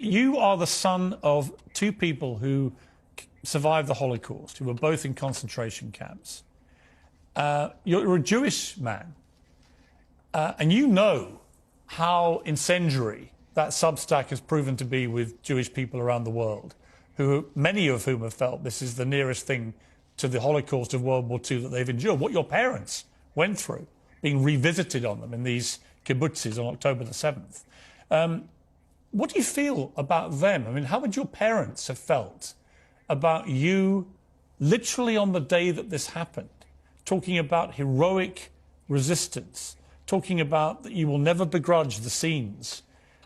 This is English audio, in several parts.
you are the son of two people who survived the Holocaust, who were both in concentration camps. You're a Jewish man, and you know how incendiary that Substack has proven to be with Jewish people around the world, many of whom have felt this is the nearest thing to the Holocaust of World War II that they've endured. What your parents went through, being revisited on them in these kibbutzes on October the 7th. What do you feel about them? I mean, how would your parents have felt about you literally on the day that this happened, talking about heroic resistance, talking about that you will never begrudge the scenes,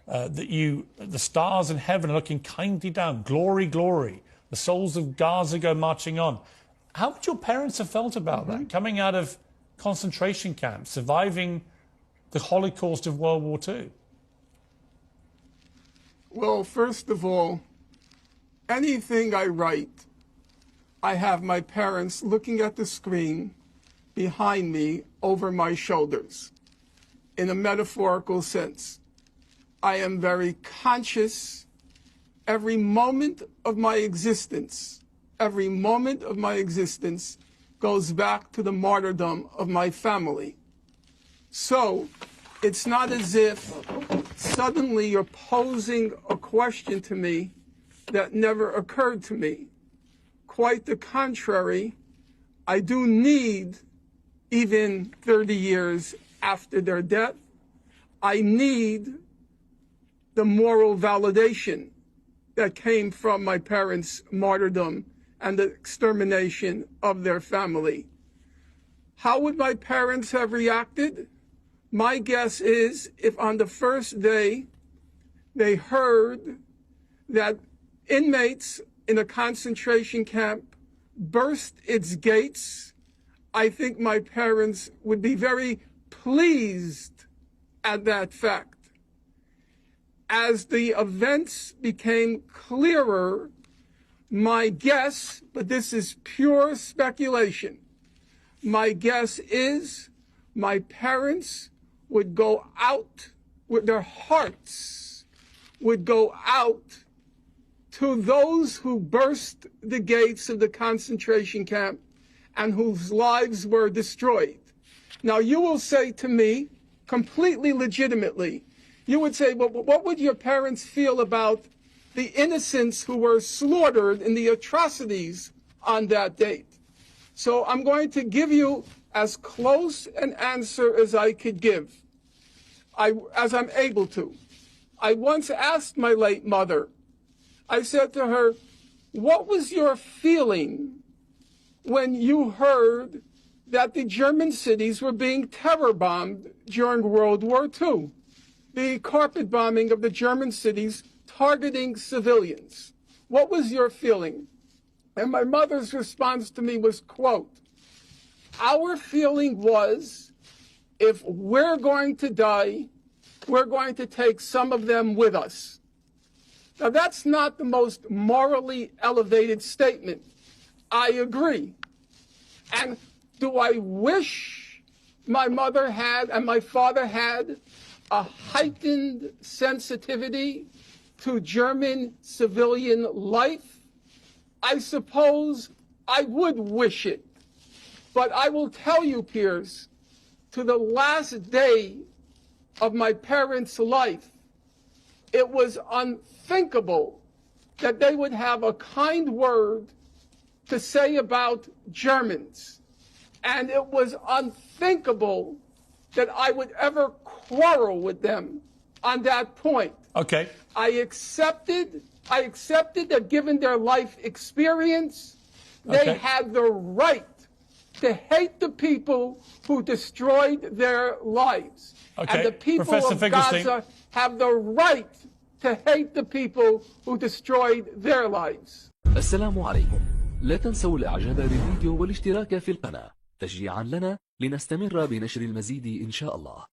the stars in heaven are looking kindly down, glory, glory, the souls of Gaza go marching on. How would your parents have felt about that, coming out of concentration camps, surviving the Holocaust of World War II? Well, first of all, anything I write, I have my parents looking at the screen behind me over my shoulders, in a metaphorical sense. I am very conscious every moment of my existence. Every moment of my existence goes back to the martyrdom of my family. So it's not as if suddenly you're posing a question to me that never occurred to me. Quite the contrary, I do need, even 30 years after their death, I need the moral validation that came from my parents' martyrdom and the extermination of their family. How would my parents have reacted? My guess is if on the first day they heard that inmates in a concentration camp burst its gates, I think my parents would be very pleased at that fact. As the events became clearer, my guess, but this is pure speculation, my guess is my parents would go out with their hearts, would go out to those who burst the gates of the concentration camp and whose lives were destroyed. Now, you will say to me, completely legitimately, you would say, well, what would your parents feel about the innocents who were slaughtered in the atrocities on that date? So I'm going to give you as close an answer as I could give, as I'm able to. I once asked my late mother, I said to her, what was your feeling when you heard that the German cities were being terror bombed during World War II? The carpet bombing of the German cities targeting civilians. What was your feeling? And my mother's response to me was, quote, our feeling was, if we're going to die, we're going to take some of them with us. Now, that's not the most morally elevated statement. I agree. And do I wish my mother had and my father had a heightened sensitivity to German civilian life? I suppose I would wish it. But I will tell you, Piers, to the last day of my parents' life, it was unthinkable that they would have a kind word to say about Germans. And it was unthinkable that I would ever quarrel with them on that point. Okay. I accepted that given their life experience, they had the right to hate the people who destroyed their lives. Okay. And the people Professor of Finkelstein. Gaza have the right to hate the people who destroyed their lives. السلام عليكم. لا تنسوا الاعجاب بالفيديو والاشتراك في القناة تشجيعا لنا لنستمر بنشر المزيد إن شاء الله.